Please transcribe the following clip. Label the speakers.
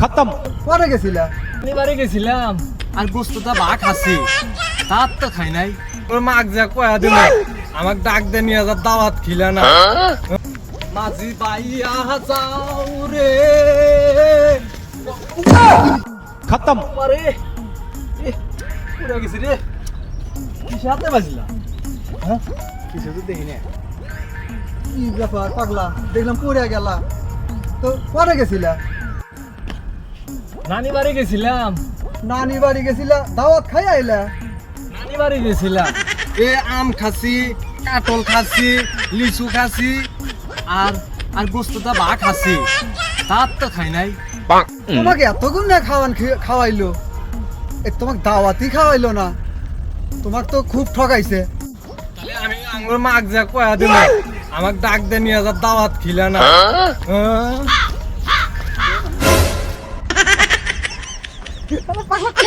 Speaker 1: खत्म।
Speaker 2: পরে গেছিলা?
Speaker 3: আমি বাড়ি গেছিলাম আর গোস্তটা ভাগ খাচ্ছি, তার তো খাই নাই। ওর মাক যা কয়া দিল আমাকে ডাক দে নিয়ে যা দাওয়াত খিলা না। মাঝি বাইয়া যাও রে
Speaker 1: खत्म।
Speaker 3: মারে পুরা গেছি রে। কিসে হাতে বাজিলা? হ্যাঁ কিছু তো দেখি না।
Speaker 2: কি ব্যাপার পাগলা, দেখলাম পড়ে গেলা। তো পরে গেছিলা?
Speaker 3: নানি বাড়ি গেছিলাম।
Speaker 2: নানি বাড়ি গেছিলা, দাওয়াত খাই আইলা?
Speaker 3: নানি বাড়ি গেছিলাম, এ আম খাসি, কাটল খাসি, লিচু খাসি আর আর গোস্তটা ভাগ খাসি, তার তো খাই নাই।
Speaker 2: তোমাকে এতগুণ না খাওয়াইলো, তোমাকে দাওয়াতই খাওয়াইলো না? তোমাকে তো খুব ঠকাইছে।
Speaker 3: তাহলে আমি আঙ্গুর মাক যা কয়া দিল আমাকে ডাক দে নিয়ে যা দাওয়াত খিলা না।
Speaker 2: পাগলা